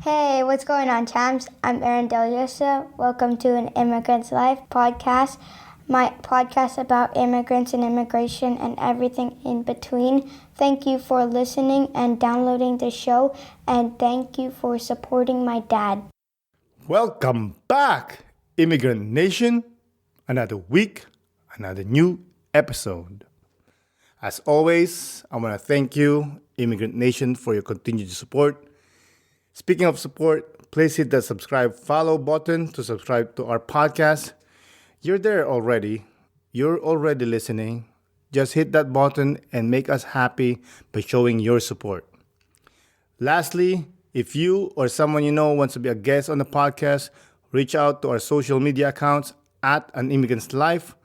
Hey, what's going on, champs? I'm Aaron Deliosa. Welcome to an Immigrant's Life podcast, my podcast about immigrants and immigration and everything in between. Thank you for listening and downloading the show, and thank you for supporting my dad. Welcome back, Immigrant Nation. Another week, another new episode. As always, I want to thank you, Immigrant Nation, for your continued support. Speaking of support, please hit the subscribe follow button to subscribe to our podcast. You're there already. You're already listening. Just hit that button and make us happy by showing your support. Lastly, if you or someone you know wants to be a guest on the podcast, reach out to our social media accounts at An Immigrant's Life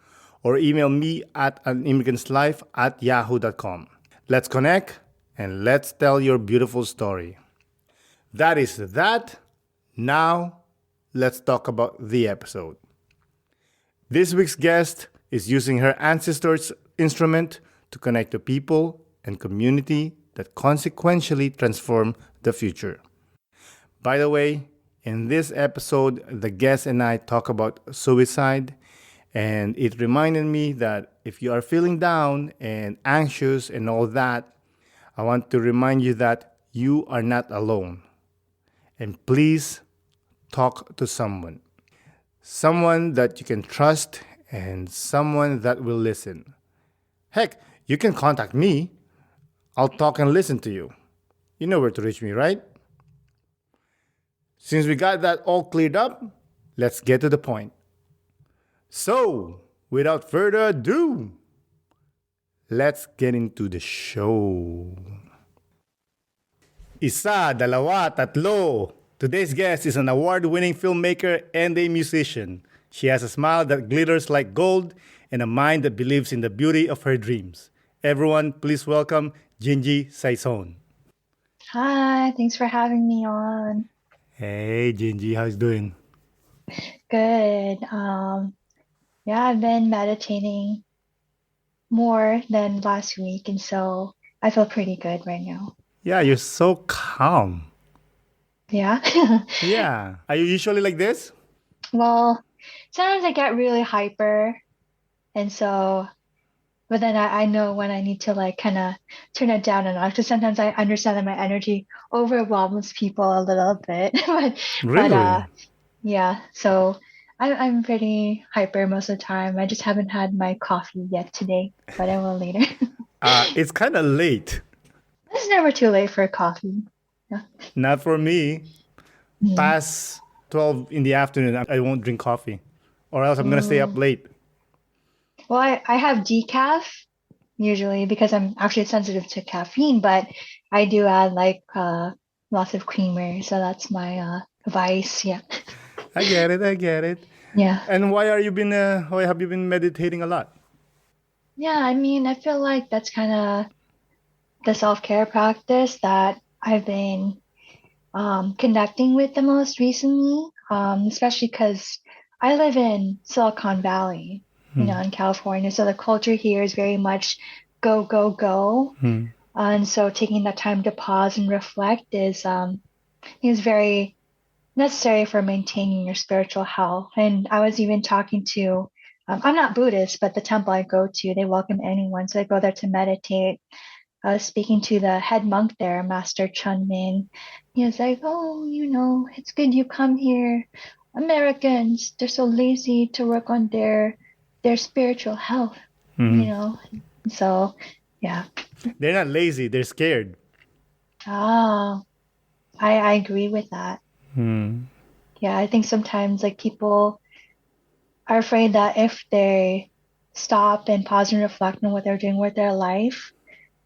or email me at animmigrantslife@yahoo.com. Let's connect and let's tell your beautiful story. That is that. Now, let's talk about the episode. This week's guest is using her ancestors' instrument to connect to people and community that consequentially transform the future. By the way, in this episode, the guest and I talk about suicide, and it reminded me that if you are feeling down and anxious and all that, I want to remind you that you are not alone. And please talk to someone. Someone that you can trust and someone that will listen. Heck, you can contact me. I'll talk and listen to you. You know where to reach me, right? Since we got that all cleared up, let's get to the point. So, without further ado, let's get into the show. Isa, dalawa, tatlo. Today's guest is an award-winning filmmaker and a musician. She has a smile that glitters like gold and a mind that believes in the beauty of her dreams. Everyone, please welcome Jinji Sayson. Hi, thanks for having me on. Hey, Jinji, how's it doing? Good. I've been meditating more than last week, and so I feel pretty good right now. Yeah, you're so calm. Yeah. Yeah. Are you usually like this? Well, sometimes I get really hyper, and but then I know when I need to kind of turn it down a notch, because sometimes I understand that my energy overwhelms people a little bit. Really? Yeah, so I'm pretty hyper most of the time. I just haven't had my coffee yet today, but I will later. It's kind of late. It's never too late for coffee. Yeah. Not for me. Mm. Past 12 in the afternoon, I won't drink coffee. Or else I'm going to stay up late. Well, I have decaf usually because I'm actually sensitive to caffeine, but I do add lots of creamer, so that's my vice. Yeah. I get it. Yeah. And why have you been meditating a lot? Yeah, I mean, I feel like that's kind of the self-care practice that I've been connecting with the most recently, especially because I live in Silicon Valley, in California. So the culture here is very much go, go, go. And so taking that time to pause and reflect is very necessary for maintaining your spiritual health. And I was even talking to, I'm not Buddhist, but the temple I go to, they welcome anyone. So I go there to meditate. I was speaking to the head monk there, Master Chun Min. He was like, oh, it's good you come here. Americans, they're so lazy to work on their spiritual health, So, yeah. They're not lazy, they're scared. Ah, I agree with that. Yeah, I think sometimes people are afraid that if they stop and pause and reflect on what they're doing with their life,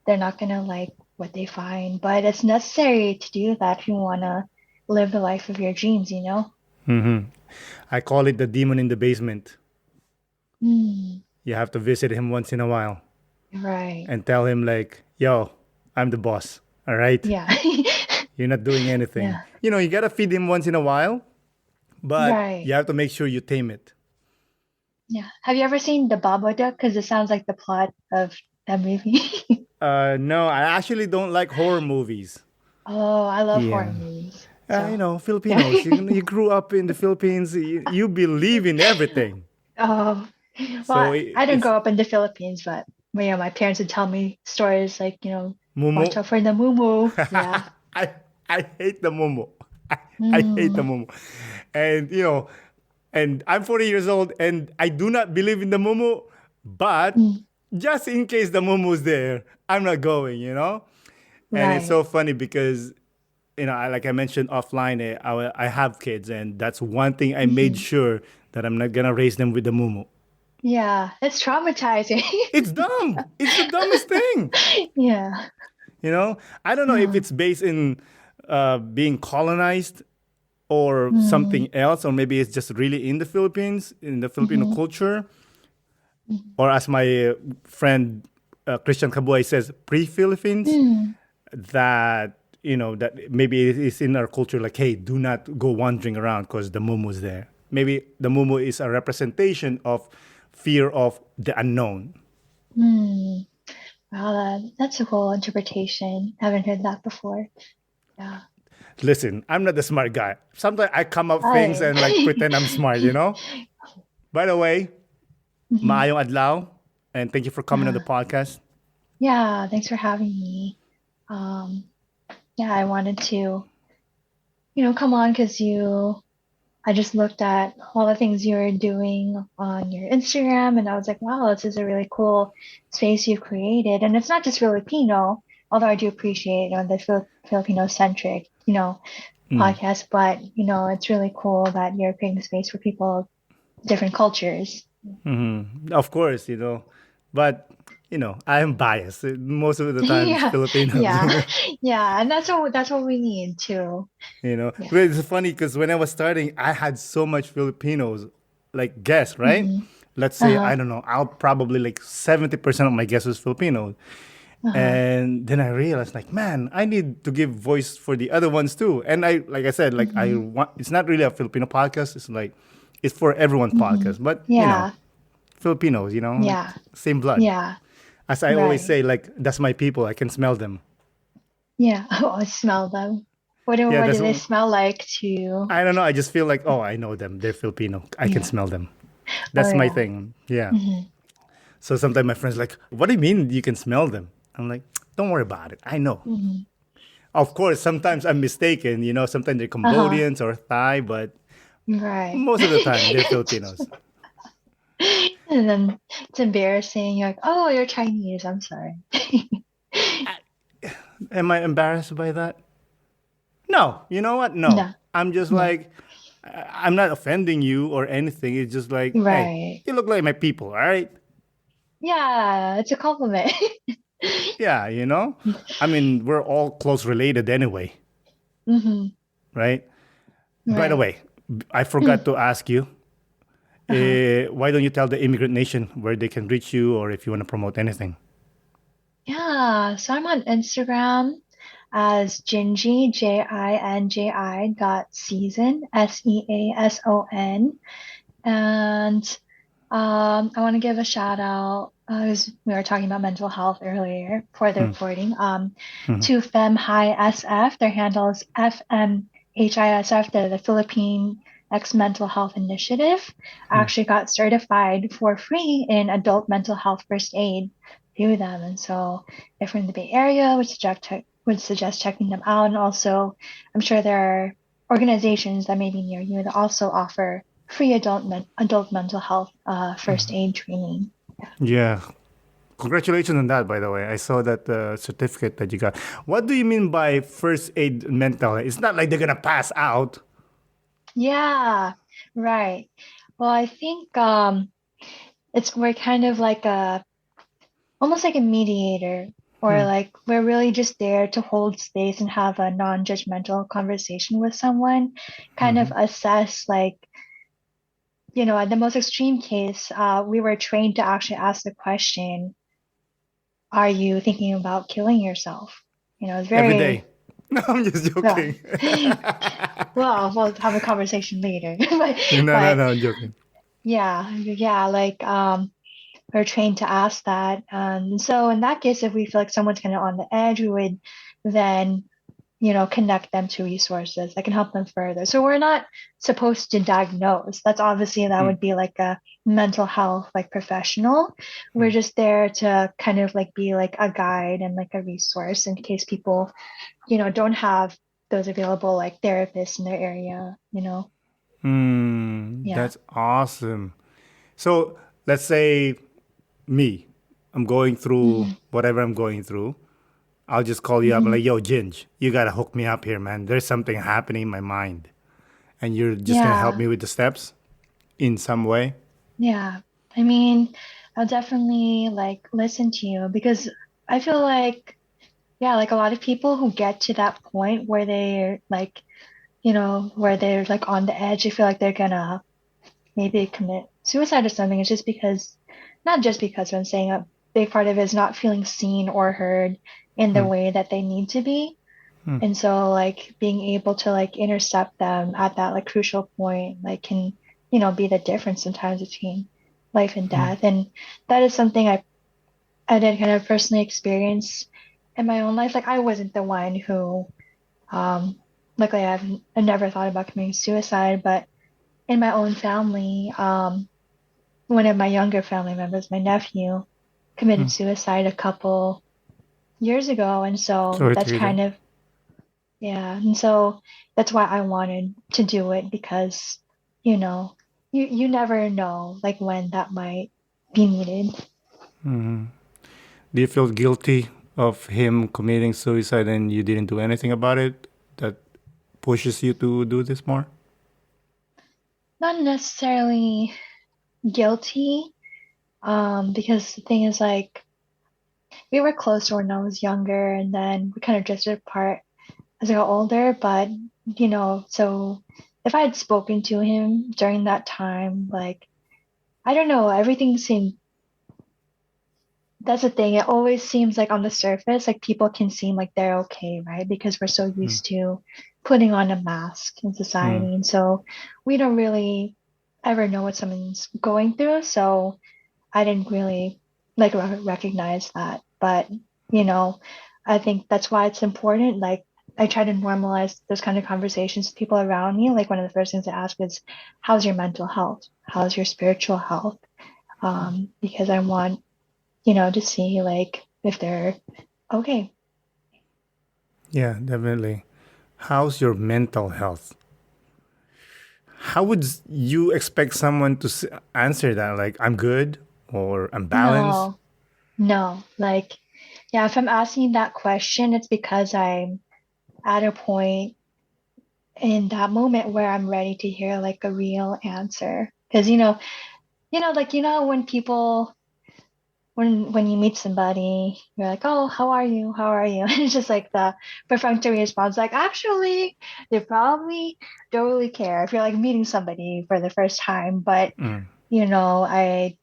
they're not gonna like what they find. But it's necessary to do that if you wanna live the life of your dreams, I call it the demon in the basement. Mm, You have to visit him once in a while right. and tell him yo, I'm the boss, all right? Yeah. You're not doing anything. Yeah. You gotta feed him once in a while, but Right. you have to make sure you tame it. Yeah. Have you ever seen The Babadook? Because it sounds like the plot of that movie. No, I actually don't like horror movies. Oh, I love horror Yeah. movies. So yeah. Filipinos. You grew up in the Philippines. You believe in everything. Oh, So well, I didn't it's grow up in the Philippines, but my parents would tell me stories like, watch mumu. out for the moo. Yeah. I I hate the mumu. I hate the Mm, mumu. And and I'm 40 years old and I do not believe in the mumu, but mm, just in case the mumu's there, I'm not going. And it's right. so funny because like I mentioned offline, I have kids, and that's one thing I made Hmm. sure that I'm not gonna raise them with the mumu. Yeah, it's traumatizing. It's dumb. It's the dumbest thing. Yeah. You know, I don't know if Mm, it's based in being colonized or mm, something else, or maybe it's just really in the Philippines, in the Filipino mhm, culture, mhm. or as my friend Christian Kabuay says, pre-Philippines, Mm, that that maybe it is in our culture, like, hey, do not go wandering around because the mumu's there. Maybe the mumu is a representation of fear of the unknown. mm. Wow, that's a cool interpretation. Haven't heard that before. Yeah. Listen, I'm not the smart guy. Sometimes I come up things I. and like pretend I'm smart. By the way, Mhm. maayong adlaw, and thank you for coming on the Uh, podcast. yeah, thanks for having me. Um, yeah, I wanted to, come on because I just looked at all the things you were doing on your Instagram and I was like, wow, this is a really cool space you've created. And it's not just Filipino, although I do appreciate, the Filipino centric, Mm. podcast, but, it's really cool that you're creating a space for people of different cultures. Of course, but I am biased. Most of the time, it's Yeah, Filipinos. yeah, yeah. And that's what we need too. But Yeah. it's funny because when I was starting, I had so much Filipinos, like guests, right? Hmm. Let's say Uh-huh. I don't know, I'll probably like 70% of my guests was Filipino, Uh-huh. and then I realized, like, man, I need to give voice for the other ones too. And like I said, like I Hmm. want. It's not really a Filipino podcast. It's like it's for everyone Hmm. podcast, but Yeah. Filipinos, like Yeah. same blood. Yeah. As I always Right. say, like that's my people. I can smell them. Yeah. Oh, I smell them. What do Yeah, what that's do they what. smell like to you? I don't know. I just feel like, oh, I know them. They're Filipino. I can Yeah. smell them. Oh That's my yeah. thing. Yeah. Hmm. So sometimes my friends like, what do you mean you can smell them? I'm like, don't worry about it. I know. Hmm. Of course, sometimes I'm mistaken. Sometimes they're Uh-huh. Cambodians or Thai, but Right. most of the time they're Filipinos. And then it's embarrassing. You're like, oh, you're Chinese. I'm sorry. Am I embarrassed by that? No. You know what? No. No. I'm just No. like, I'm not offending you or anything. It's just like, hey, Right. you look like my people, all right? Yeah, it's a compliment. Yeah. I mean, we're all close related anyway, Hmm. right? By the Right. way, I forgot to ask you, Uh-huh. why don't you tell the Immigrant Nation where they can reach you or if you want to promote anything? Yeah, so I'm on Instagram as Jinji, Jinji dot season, Season. And I want to give a shout out, as we were talking about mental health earlier for the Hmm. reporting, Mhm. to FemHI SF. Their handle is FMHISF, the Philippine X Mental Health Initiative. I Hmm. actually got certified for free in adult mental health first aid through them. And so if you're in the Bay Area, would suggest checking them out. And also, I'm sure there are organizations that may be near you that also offer free adult mental health first aid training. Yeah. Congratulations on that, by the way. I saw that certificate that you got. What do you mean by first aid mental? It's not like they're going to pass out. Yeah, right. Well, I think we're kind of like a almost like a mediator, or Hmm. like we're really just there to hold space and have a non-judgmental conversation with someone, kind of assess like, in the most extreme case, we were trained to actually ask the question, are you thinking about killing yourself? It's Every day. very, No, I'm just well, joking. well, we'll have a conversation later. but, No, no, but no, I'm joking. yeah, like we're trained to ask that. So in that case, if we feel like someone's kind of on the edge, we would then, connect them to resources that can help them further. So we're not supposed to diagnose. That Mm, would be like a mental health like professional. We're mm, just there to kind of like be like a guide and like a resource in case people, don't have those available like therapists in their area. Yeah. that's awesome. So let's say me, I'm going through Hmm. whatever I'm going through. I'll just call you up and Hmm. like, yo, Ginge, you gotta hook me up here, man. There's something happening in my mind. And you're just gonna help Yeah. me with the steps in some way. Yeah. I mean, I'll definitely like listen to you because I feel like, yeah, like a lot of people who get to that point where they're like, where they're like on the edge, I feel like they're gonna maybe commit suicide or something. It's just because, not just because, but I'm saying a big part of it is not feeling seen or heard in the Hmm. way that they need to be. Hmm. And so like being able to like intercept them at that like crucial point, like can, be the difference sometimes between life and Hmm. death. And that is something I did kind of personally experience in my own life. Like I wasn't the one who, um, luckily I never thought about committing suicide, but in my own family, one of my younger family members, my nephew, Hmm. committed suicide a couple years ago. And so Sorry to that's hear that. kind of, yeah. And so that's why I wanted to do it because, you know, you never know like when that might be needed. Do you feel guilty of him committing suicide and you didn't do anything about it? That pushes you to do this more? Not necessarily guilty, because the thing is like we were closer when I was younger and then we kind of drifted apart as I got older, but so if I had spoken to him during that time, like I don't know, everything seemed that's the thing. It always seems like on the surface, like people can seem like they're okay, right? Because we're so Hmm. used to putting on a mask in Hmm. society. And so we don't really ever know what someone's going through. So I didn't really like recognize that. But, you know, I think that's why it's important. Like, I try to normalize those kind of conversations with people around me. Like, one of the first things I ask is, how's your mental health? How's your spiritual health? Because I want, to see like if they're okay. Yeah, definitely. How's your mental health? How would you expect someone to answer that? Like, I'm good or I'm balanced? No, no. Like, yeah, if I'm asking that question, it's because I'm at a point in that moment where I'm ready to hear like a real answer. Because like when people when you meet somebody, you're like, oh, how are you? How are you? And it's just like the perfunctory response, like actually, they probably don't really care if you're like meeting somebody for the first time, but Mm. I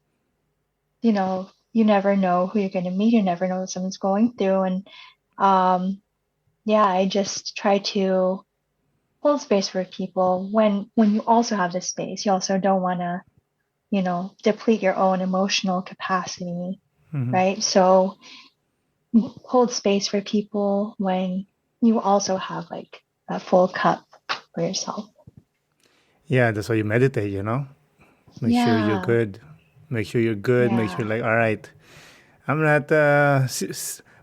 you never know who you're going to meet. You never know what someone's going through. And um, yeah, I just try to hold space for people when you also have this space. You also don't want to, deplete your own emotional capacity, right? So hold space for people when you also have like a full cup for yourself. Yeah, that's why you meditate, you know? Make sure you're Yeah, good. Make sure you're good. Make sure, yeah, like, all right, I'm not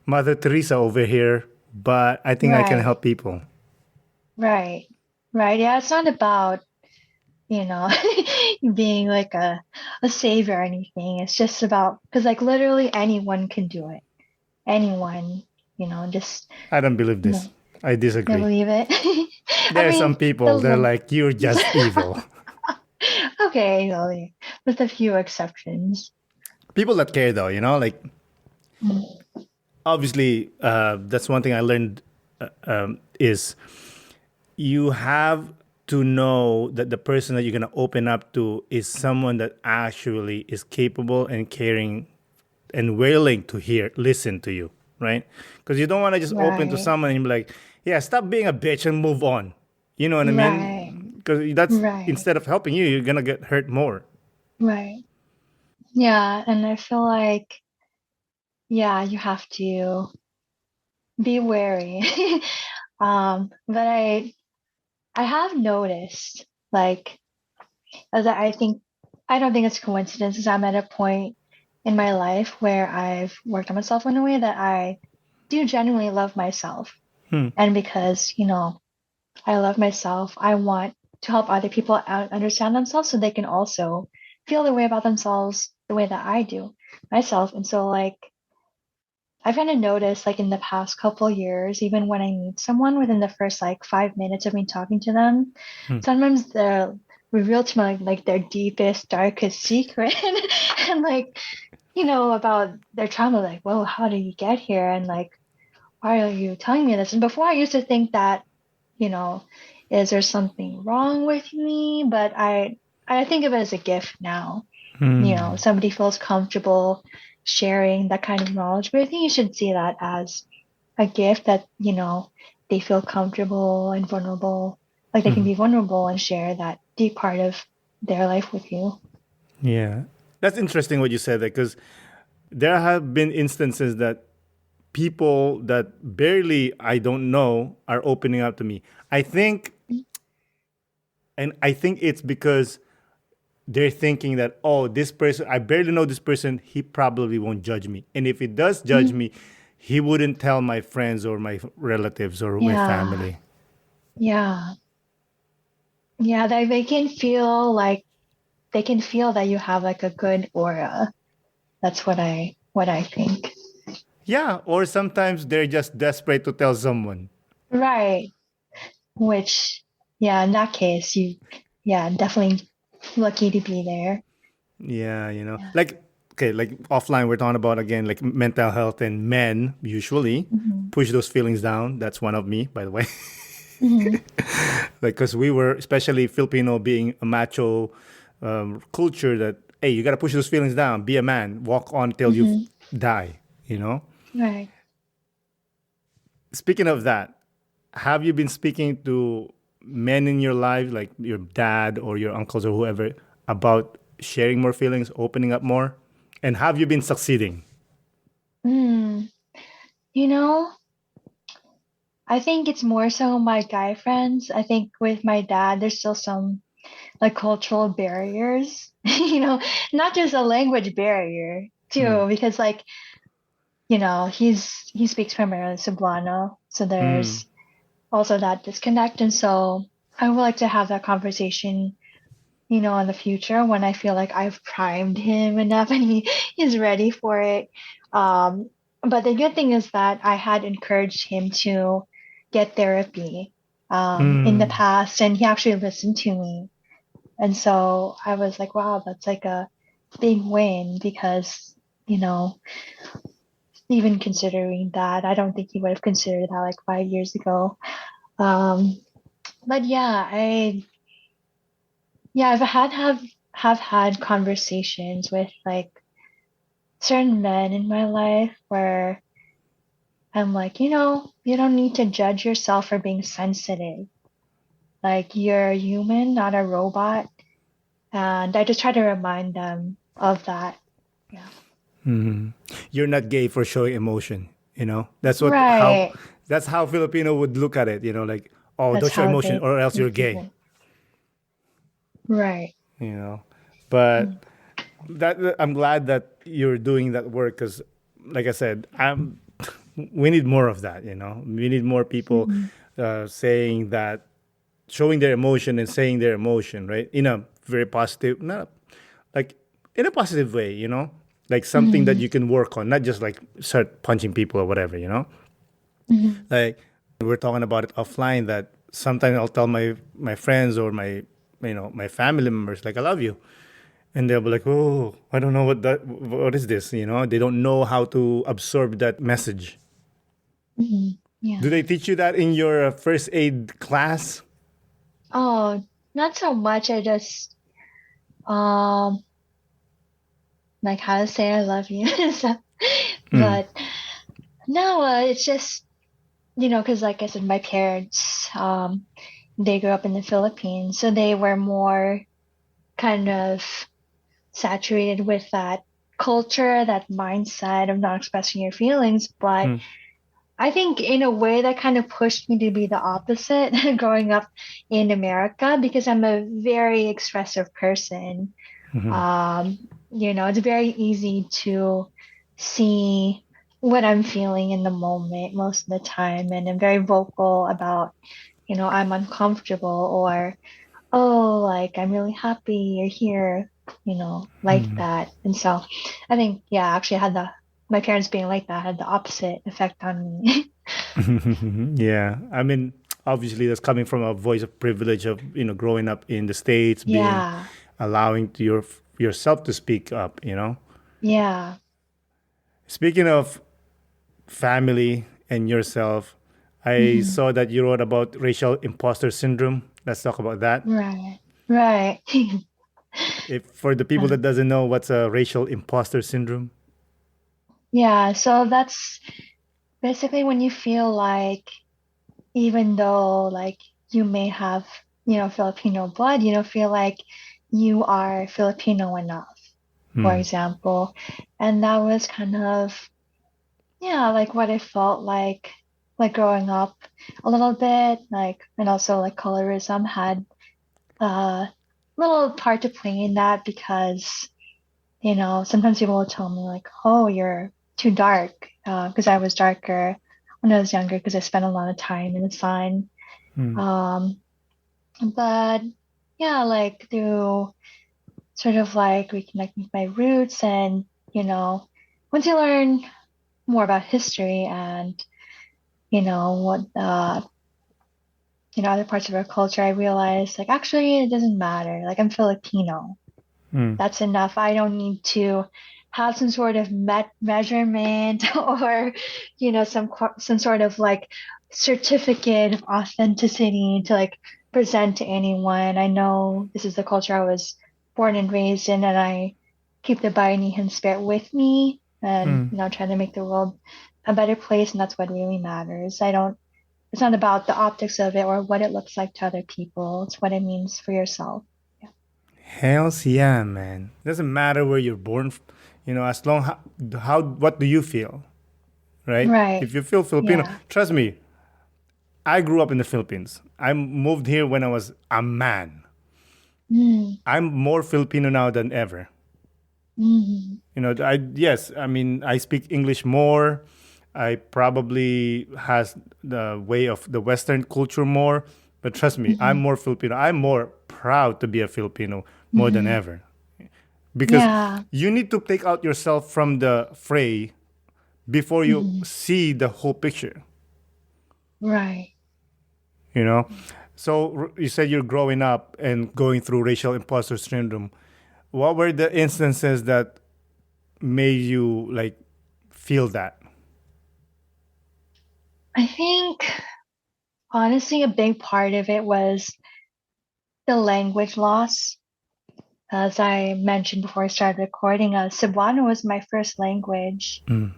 Mother Teresa over here, but I think I can right, help people. right, right. Yeah, it's not about you know, being like a savior or anything. It's just about because like literally anyone can do it. Anyone, just I don't believe you this. know, I I disagree. believe it. I There are some mean, people, they're like, you're just evil. okay, with a few exceptions. People that care, though, you know, like, Mm. obviously, that's one thing I learned is you have to know that the person that you're going to open up to is someone that actually is capable and caring and willing to listen to you, right? Because you don't want to just open to Right, someone and be like, yeah, stop being a bitch and move on. You know what I right, mean? Because that's right, instead of helping you, you're going to get hurt more. right. Yeah, and I feel like yeah, you have to be wary But I have noticed, like, as I don't think it's coincidence, is I'm at a point in my life where I've worked on myself in a way that I do genuinely love myself. Hmm. And because, I love myself, I want to help other people out understand themselves so they can also feel the way about themselves the way that I do myself. And so, like, I've kind of noticed, like, in the past couple years, even when I meet someone within the first like 5 minutes of me talking to them, Hmm. sometimes they'll reveal to me like their deepest, darkest secret, and like, about their trauma. Like, whoa, how did you get here? And like, why are you telling me this? And before I used to think that, you know, is there something wrong with me? But I think of it as a gift now. Hmm. Somebody feels comfortable sharing that kind of knowledge, but I think you should see that as a gift that, they feel comfortable and vulnerable, like they can Hmm. be vulnerable and share that deep part of their life with you. Yeah. That's interesting what you said there, because there have been instances that people that barely I don't know are opening up to me. I think, and I think it's because they're thinking that, oh, this person, I barely know this person, he probably won't judge me. And if he does judge Mhm. me, he wouldn't tell my friends or my relatives or my Yeah, family. yeah, yeah. They can feel that you have like a good aura. That's what I think. Yeah, or sometimes they're just desperate to tell someone. Right. Which, yeah, in that case, yeah, definitely lucky to be there. Yeah, Yeah. like, okay, like offline, we're talking about again, like mental health, and men usually Hmm. push those feelings down. That's one of me, by the way. Hmm. Like, because we were, especially Filipino, being a macho culture, that, hey, you got to push those feelings down, be a man, walk on till you Hmm. die, you know? Right. Speaking of that, have you been speaking to men in your life, like your dad or your uncles or whoever, about sharing more feelings, opening up more? And have you been succeeding? Mm. You know, I think it's more so my guy friends. I think with my dad, there's still some like cultural barriers, not just a language barrier Mm. too, because like, he speaks primarily Cebuano, so Mm. there's also that disconnect. And so I would like to have that conversation, in the future when I feel like I've primed him enough and he's ready for it. Um, but the good thing is that I had encouraged him to get therapy in the Mm. past, and he actually listened to me. And so I was like, wow, that's like a big win because, you know, even considering that, I don't think he would have considered that like 5 years ago. Um, but yeah, I've have had conversations with like certain men in my life where I'm like, you don't need to judge yourself for being sensitive. Like you're human, not a robot. And I just try to remind them of that. Yeah. You're not gay for showing emotion, Right. that's how Filipino would look at it, like, oh, That's don't show how emotion they or else you're perceive gay, it. Right. you know. But Mm. that I'm glad that you're doing that work, because, like I said, we need more of that. We need more people Mhm. saying that, showing their emotion and saying their emotion, right, in a very positive, not like in a positive way, like something that Mhm. you can work on, not just like start punching people or whatever. Mhm. Like, we're talking about it offline, that sometimes I'll tell my friends or my family members, like, I love you, and they'll be like, oh, I don't know what is this, they don't know how to absorb that message. Mhm. Yeah. Do they teach you that in your first aid class? Oh, not so much. I just um like how to say I love you and stuff. Mm. But no, it's just because like I said, my parents they grew up in the Philippines, so they were more kind of saturated with that culture, that mindset of not expressing your feelings. But Mm. I think in a way that kind of pushed me to be the opposite growing up in America because I'm a very expressive person. Mhm. Um, it's very easy to see what I'm feeling in the moment most of the time, and I'm very vocal about, I'm uncomfortable or, oh, like I'm really happy you're here, like Mhm. that. And so I think, yeah, actually I had my parents being like that had the opposite effect on me. Yeah, I mean, obviously that's coming from a voice of privilege of growing up in the States, being Yeah, allowing to yourself to speak up. yeah. Speaking of family and yourself, I Mhm. saw that you wrote about racial imposter syndrome. Let's talk about that. Right, right. If for the people that doesn't know what's a racial imposter syndrome. Yeah, so that's basically when you feel like even though like you may have, Filipino blood, you don't feel like you are Filipino enough, for Hmm. example. And that was kind of, yeah, like what I felt like growing up a little bit, like, and also like colorism had a little part to play in that because, sometimes people will tell me like, oh, you're too dark, because I was darker when I was younger because I spent a lot of time in the sun. Hmm. Um, but yeah, like through sort of like reconnecting with my roots and, once you learn more about history and, what other parts of our culture, I realized like actually it doesn't matter. Like I'm Filipino. Hmm. That's enough. I don't need to have some sort of measurement or, some sort of like certificate of authenticity to like present to anyone. I know this is the culture I was born and raised in, and I keep the Bayanihan spirit with me and, Hmm. trying to make the world a better place. And that's what really matters. It's not about the optics of it or what it looks like to other people. It's what it means for yourself. Yeah. Hells yeah, man. Doesn't matter where you're born. As long how what do you feel, right? Right. If you feel Filipino, Yeah. trust me. I grew up in the Philippines. I moved here when I was a man. Mm. I'm more Filipino now than ever. Mhm. I mean I speak English more. I probably has the way of the Western culture more, but trust me, I'm Mhm. more Filipino. I'm more proud to be a Filipino more than Mhm. ever because Yeah. you need to take out yourself from the fray before you Mhm. see the whole picture. Right. You know, so you said you're growing up and going through racial imposter syndrome. What were the instances that made you like feel that? I think honestly a big part of it was the language loss. As I mentioned before I started recording, Cebuano was my first language, Mm.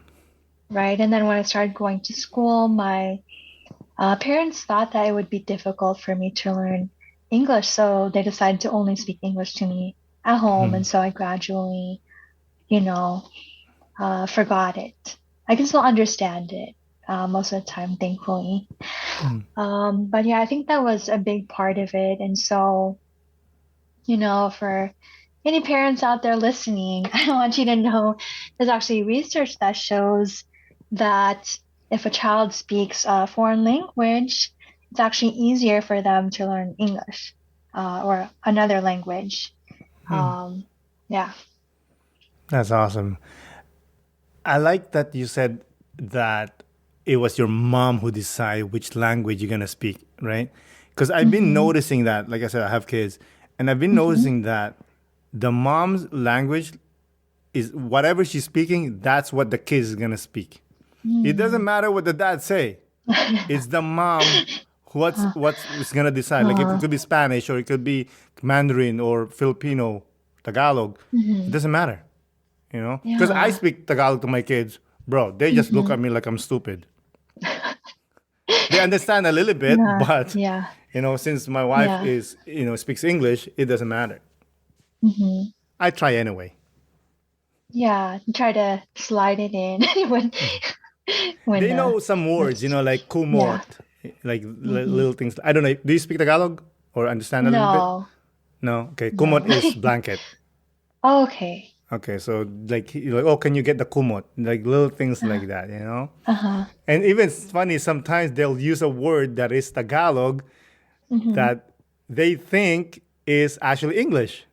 right? And then when I started going to school, my parents thought that it would be difficult for me to learn English, so they decided to only speak English to me at home, and so I gradually, you know, forgot it. I can still understand it most of the time, thankfully. But yeah, I think that was a big part of it. And so, for any parents out there listening, I want you to know there's actually research that shows that if a child speaks a foreign language, it's actually easier for them to learn English or another language. Um, yeah. That's awesome. I like that you said that it was your mom who decided which language you're gonna speak, right? Because I've been Mm-hmm. noticing that, like I said, I have kids, and I've been Mm-hmm. noticing that the mom's language is whatever she's speaking, that's what the kids is gonna speak. It doesn't matter what the dad say. It's the mom Uh, what's is gonna decide. Like if it uh, could be Spanish or it could be Mandarin or Filipino, Tagalog, it mhm. doesn't matter. Because I Yeah. speak Tagalog to my kids, bro. They just look Mm-hmm. at me like I'm stupid. They understand a little bit, Yeah. but Yeah. since my wife Yeah. is speaks English, it doesn't matter. Hmm. I try anyway. Yeah. Try to slide it in when. when They know some words, it's like yeah. kumot, like Hmm. little things. I don't know. Do you speak Tagalog or understand a little bit? No, No. Okay. no. Kumot is blanket. Okay. Okay. So like, you're like, oh, can you get the kumot? Like little things Uh, like that. uh-huh. And even it's funny, sometimes they'll use a word that is Tagalog Mm-hmm. that they think is actually English.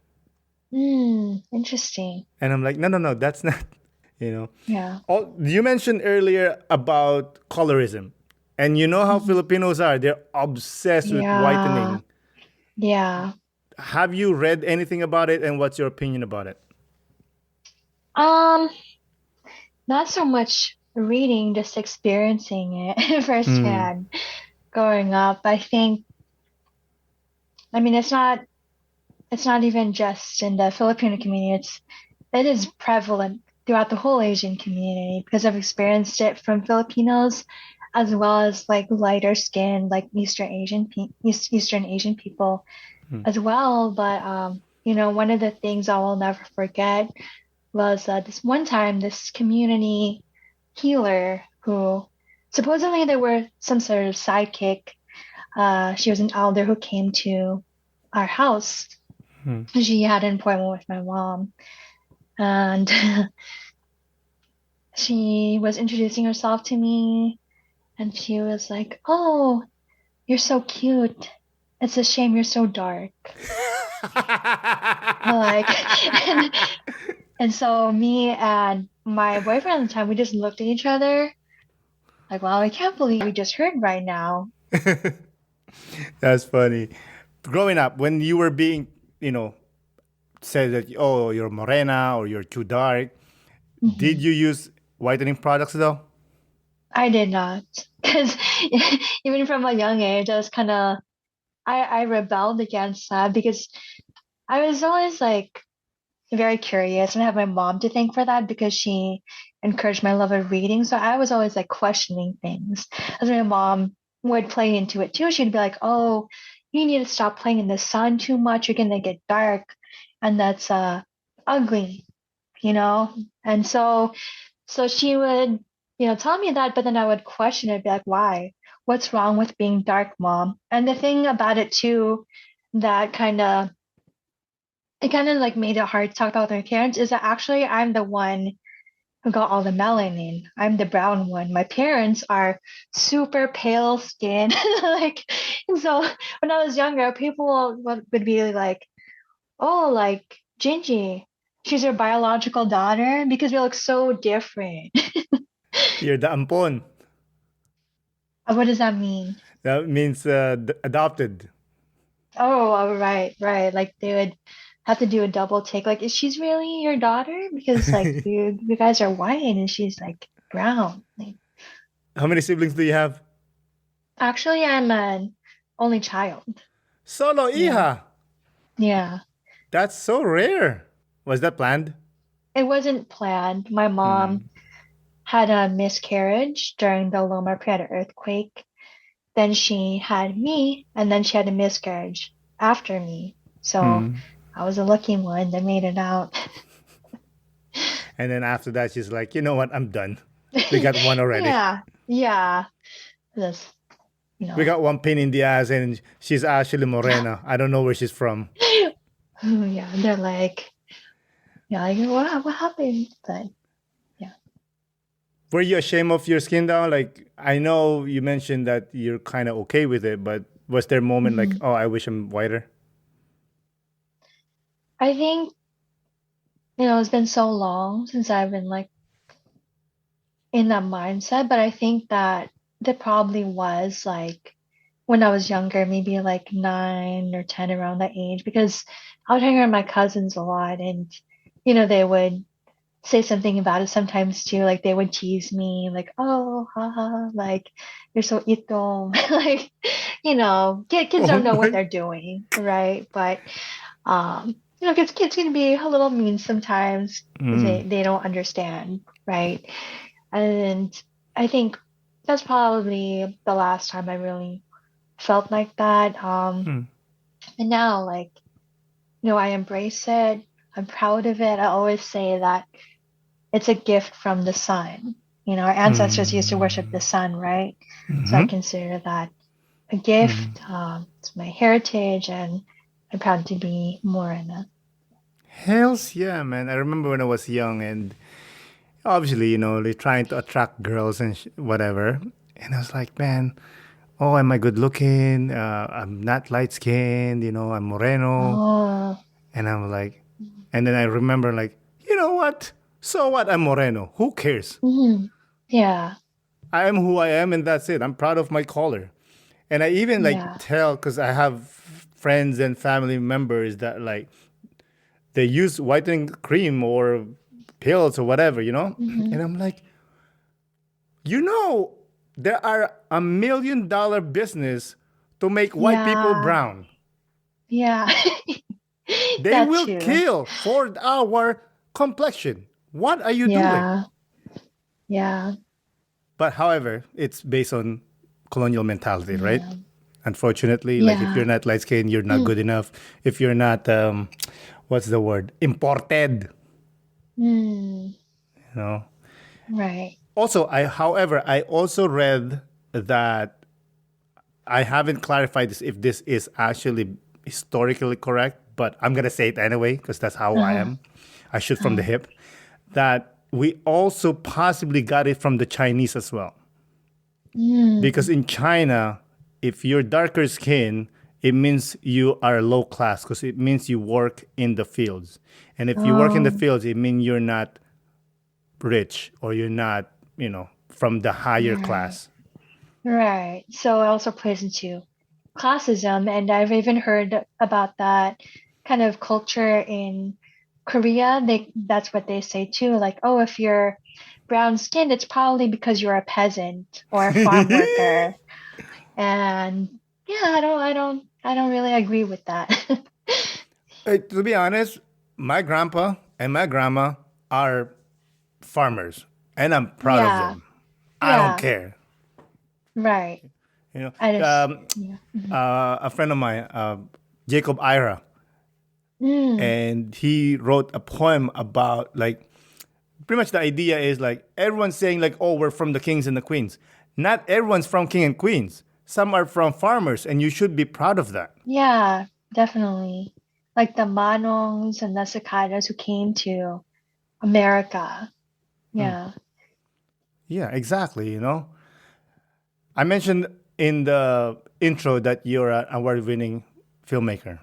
Interesting. And I'm like, no, no, no, that's not, you know. Yeah. Oh, you mentioned earlier about colorism. And you know how Mhm. Filipinos are, they're obsessed with Yeah. whitening. Yeah. Have you read anything about it and what's your opinion about it? Um, Not so much reading, just experiencing it Mm, firsthand growing up. I mean, it's not even just in the Filipino community. It is prevalent throughout the whole Asian community because I've experienced it from Filipinos as well as like lighter skin, like Eastern Asian people as well. But one of the things I will never forget was this one time this community healer who supposedly there were some sort of sidekick. She was an elder who came to our house. mm. She had an appointment with my mom, and she was introducing herself to me, and she was like, "Oh, you're so cute. It's a shame you're so dark." Like, and, and so me and my boyfriend at the time, we just looked at each other like, "Wow, I can't believe we just heard right now." That's funny. Growing up, when you were being, said that, oh, you're morena or you're too dark, did Mhm. you use whitening products though? I did not, because even from a young age, I was kind of I rebelled against that because I was always like very curious, and I have my mom to thank for that because she encouraged my love of reading. So I was always like questioning things. As my mom would play into it too, she'd be like, "Oh, you need to stop playing in the sun too much. You're gonna get dark, and that's ugly, you know." And so she would, tell me that, but then I would question it, be like, why? What's wrong with being dark, mom? And the thing about it too, that it kind of like made it hard to talk about with my parents is that actually I'm the one who got all the melanin. I'm the brown one. My parents are super pale skin. Like, and so when I was younger, people would be like, oh, like Jinji, she's your biological daughter because we look so different. You're the ampon. What does that mean? That means adopted. Oh, right, right. Like they would have to do a double take. Like, is she's really your daughter? Because like you guys are white and she's like brown. Like, How many siblings do you have? actually, I'm an only child. Solo Yeah, hija. yeah. That's so rare. Was that planned? It wasn't planned. My mom Hmm. had a miscarriage during the Loma Prieta earthquake. Then she had me, and then she had a miscarriage after me. So Hmm. I was a lucky one that made it out. And then after that, she's like, you know what? I'm done. We got one already. Yeah, yeah. This, you We know. got one pain in the ass, and she's actually Morena. I don't know where she's from. Yeah, they're like, yeah, like, what happened? But yeah. Were you ashamed of your skin down? Like, I know you mentioned that you're kind of okay with it, but was there a moment like, Mhm. oh, I wish I'm whiter? I think, it's been so long since I've been like in that mindset, but I think that there probably was like when I was younger, maybe like 9 or 10 around that age, because I would hang around my cousins a lot and, they would say something about it sometimes too. Like they would tease me, like, oh, haha, like you're so itong. Like, kids Oh don't know what my. they're doing, right? But kids can be a little mean sometimes because Mm, they don't understand, right? And I think that's probably the last time I really felt like that. mm, And now, like, I embrace it. I'm proud of it. I always say that it's a gift from the sun. Our ancestors used to worship the sun, right? So I Mm-hmm. consider that a gift. Mm-hmm. It's my heritage, and I'm proud to be Morena. Hells yeah, man. I remember when I was young and obviously, like trying to attract girls and whatever. And I was like, man, oh, am I good looking? I'm not light skinned, I'm moreno. Oh, And I'm like, and then I remember, like, you know what? So what? I'm moreno. Who cares? mhm. Yeah, I am who I am, and that's it. I'm proud of my color. And I even like yeah. tell, because I have friends and family members that like they use whitening cream or pills or whatever, Hmm. And I'm like, you know, there are $1 million business to make white people Yeah, brown. yeah. They That will too. kill for our complexion. What are you doing? Yeah, yeah, But however, it's based on colonial mentality, right? yeah, Unfortunately, like if you're yeah. not light skinned, you're not Mm, good enough. If you're not, what's the word? Imported, mm, you know. right. Also, however, I also read that I haven't clarified this if this is actually historically correct, but I'm gonna say it anyway because that's how I Uh-huh. am. I shoot from the Uh, hip. That we also possibly got it from the Chinese as well. Because mm. in China, if you're darker skin, it means you are low class because it means you work in the fields. And if you work in the Oh, fields, it means you're not rich or you're not, from the higher right. class. Right. So it also plays into classism, and I've even heard about that kind of culture in Korea. That's what they say too. Like, oh, if you're brown skinned, it's probably because you're a peasant or a farm worker. And yeah, I don't really agree with that. To be honest, my grandpa and my grandma are farmers, and I'm proud of Yeah, them. I don't yeah, care. right. You I know, just yeah. Mhm. a friend of mine, Jacob Ira, Mm, and he wrote a poem about like pretty much the idea is like everyone's saying like, oh, we're from the kings and the queens. Not everyone's from king and queens. Some are from farmers, and you should be proud of that. yeah, definitely. Like the Manongs and the cicadas who came to America. Yeah. Yeah, exactly. I mentioned in the intro that you're an award-winning filmmaker.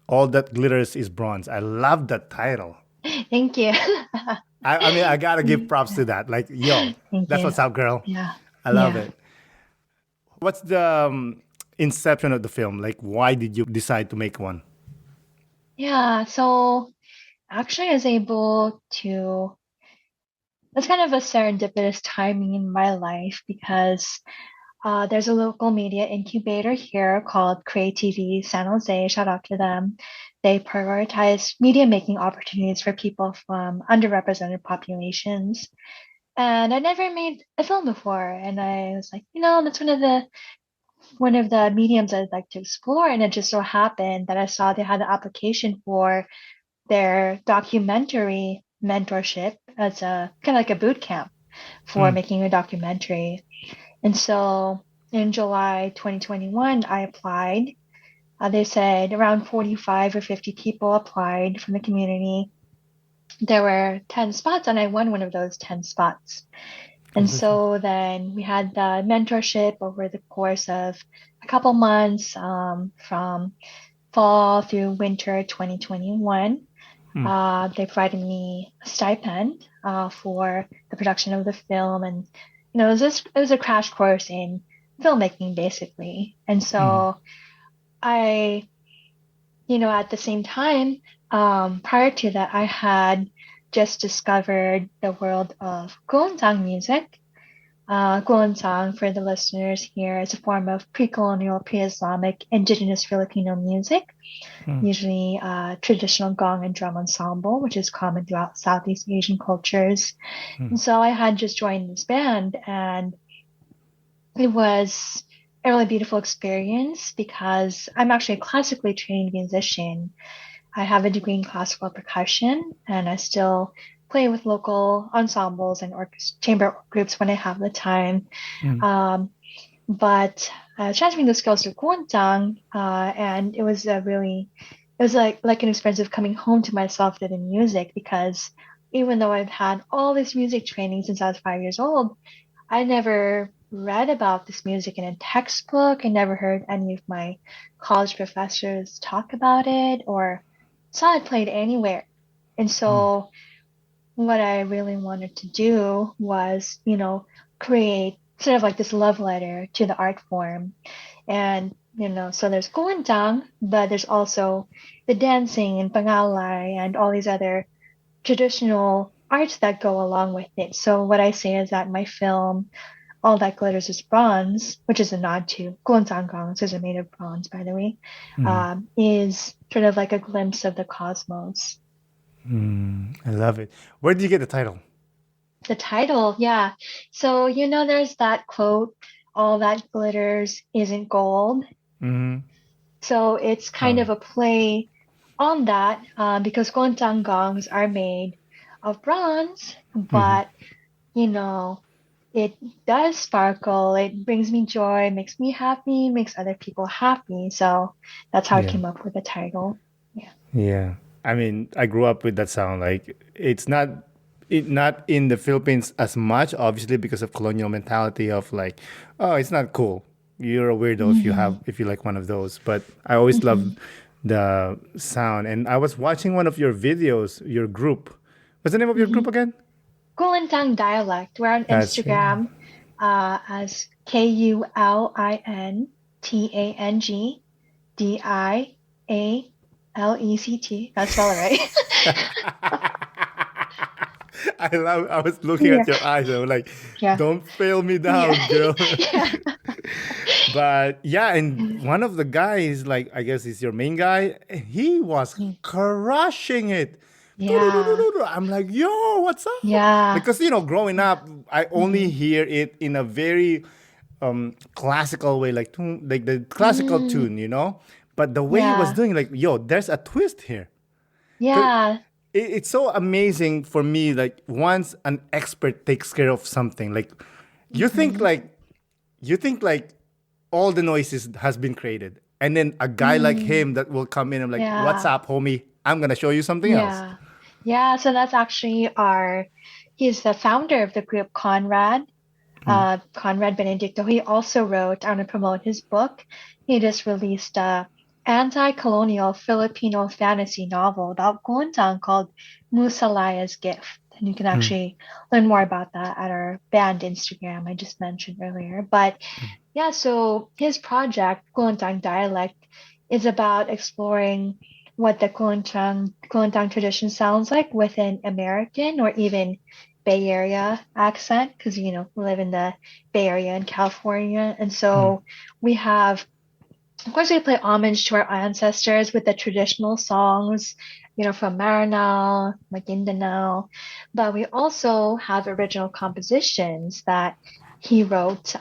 All that glitters is bronze. I love that title. Thank you. I mean, I gotta give props to that. Like, yo, Thank that's you. what's up, girl. Yeah. I love Yeah. it. What's the inception of the film? Like, why did you decide to make one? Yeah. So actually I was able to it's kind of a serendipitous timing in my life because there's a local media incubator here called Create TV San Jose. Shout out to them. They prioritize media making opportunities for people from underrepresented populations. And I never made a film before, and I was like, that's one of the mediums I'd like to explore. And it just so happened that I saw they had an application for their documentary mentorship as a kind of like a boot camp for Mm, making a documentary. And so in July 2021, I applied. They said around 45 or 50 people applied from the community. There were 10 spots, and I won one of those 10 spots. And congratulations. so then we had the mentorship over the course of a couple months from fall through winter 2021. They provided me a stipend for the production of the film, and it was a crash course in filmmaking basically. And so I, at the same time, prior to that, I had just discovered the world of Kuntang music. Kuntang, for the listeners here, is a form of pre-colonial, pre-Islamic, indigenous Filipino music, usually traditional gong and drum ensemble, which is common throughout Southeast Asian cultures. And so I had just joined this band, and it was a really beautiful experience because I'm actually a classically trained musician. I have a degree in classical percussion, and I still play with local ensembles and chamber groups when I have the time. Mm. Um, but transferring the skills to Kuntang, and it was like an experience of coming home to myself with the music, because even though I've had all this music training since I was 5 years old, I never read about this music in a textbook. I never heard any of my college professors talk about it or saw it played anywhere. And Mm. so what I really wanted to do was, create sort of like this love letter to the art form. And, so there's Kuwantang, but there's also the dancing and pangalay and all these other traditional arts that go along with it. So what I say is that my film, All That Glitters is Bronze, which is a nod to Kuwantang, which is made of bronze, by the way, Mm. is sort of like a glimpse of the cosmos. Mm. I love it. Where did you get the title? The title, yeah. So, there's that quote, all that glitters isn't gold. Mm. So it's kind Oh. of a play on that, because gongs are made of bronze, Mhm. but, you know, it does sparkle. It brings me joy, makes me happy, makes other people happy. So that's how I Yeah. came up with the title. Yeah. Yeah. I mean, I grew up with that sound. Like it's not in the Philippines as much, obviously, because of colonial mentality of like, oh, it's not cool. You're a weirdo Hmm. if you like one of those. But I always Hmm. love the sound. And I was watching one of your videos, your group. What's the name of your Hmm. group again? Kulintang dialect. We're on That's right. Instagram as KULINTDIALECT. That's spell it right. I was looking Yeah. at your eyes. I was like, Yeah. don't fail me Yeah. down, girl. Yeah. But yeah, and one of the guys, like I guess he's your main guy, he was Mm. crushing it. Yeah. I'm like, yo, what's up? Yeah. Because growing Yeah. up, I only Mm. hear it in a very classical way, like like the classical Mm. tune. But the way he was Yeah. doing, like, yo, there's a twist here. 'Cause Yeah. it's so amazing for me. Like once an expert takes care of something, like you think Hmm. like you think like all the noises has been created, and then a guy like Mm. him that will come in and like, what's Yeah. up, homie? I'm gonna show you something else. Yeah. Yeah. So that's actually he's the founder of the group Conrad. Conrad Benedicto. He also wrote, I want to promote his book. He just released a anti-colonial Filipino fantasy novel about Kuntang called Musalaya's Gift. And you can Mm. actually learn more about that at our band Instagram I just mentioned earlier. But yeah, so his project, Kuntang Dialect, is about exploring what the Kuntang tradition sounds like with an American or even Bay Area accent, because we live in the Bay Area in California. And Mm. so we have, of course, we play homage to our ancestors with the traditional songs, from Maranao, Maguindanao, but we also have original compositions that he wrote.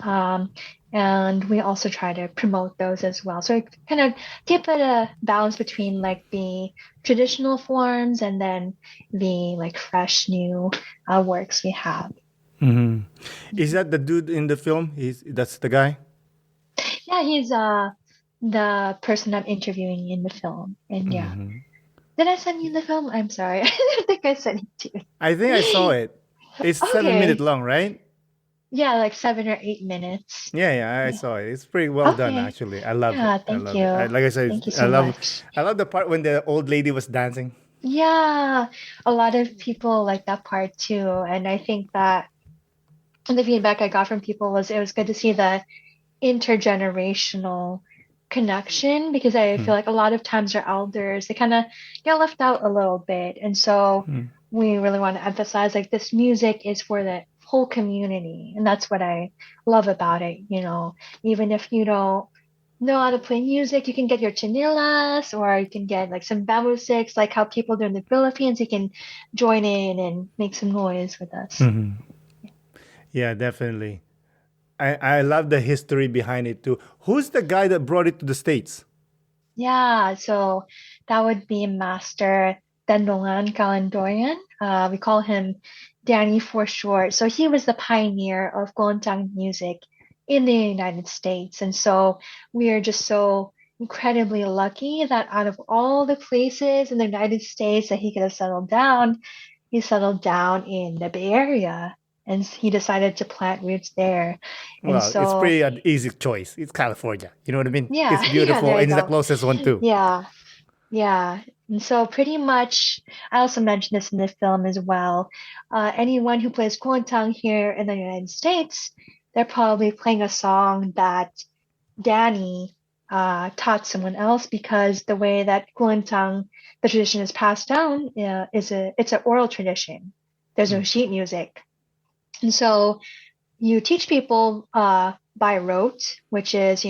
And we also try to promote those as well. So we kind of keep it a balance between like the traditional forms and then the like fresh new works we have. Mhm. Is that the dude in the film? That's the guy. Yeah, he's the person I'm interviewing in the film. And yeah. Hmm. Did I send you the film? I'm sorry. I don't think I sent it to I think I saw you. it. It's 7 minute Okay. long, right? Yeah, like 7 or 8 minutes. Yeah, yeah, I Yeah. saw it. It's pretty well done, Okay. actually. I love it. Yeah, I thank love it. you. Like I said, Thank you so much. I love the part when the old lady was dancing. Yeah, a lot of people like that part too. And I think that the feedback I got from people was it was good to see the intergenerational connection, because I Mm. feel like a lot of times our elders, they kind of get left out a little bit. And so Mm. we really want to emphasize like this music is for the whole community. And that's what I love about it. Even if you don't know how to play music, you can get your chinelas or you can get like some bamboo sticks, like how people do in the Philippines. You can join in and make some noise with us. Mhm. Yeah, definitely. I love the history behind it too. Who's the guy that brought it to the States? Yeah, so that would be Master Dandongan Kalendoyan. We call him Danny for short. So he was the pioneer of Kuntang music in the United States. And so we are just so incredibly lucky that out of all the places in the United States that he could have settled down, he settled down in the Bay Area and he decided to plant roots there. And Well, it's so, pretty an easy choice. It's California. You know what I mean? yeah, It's yeah, beautiful there you and it's the go. closest one too. Yeah, yeah. And so pretty much, I also mentioned this in the film as well. Anyone who plays Kuntang here in the United States, they're probably playing a song that Danny taught someone else because the way that Kuntang, the tradition is passed down, it's an oral tradition. There's no Mm. sheet music. And so you teach people by rote, which is,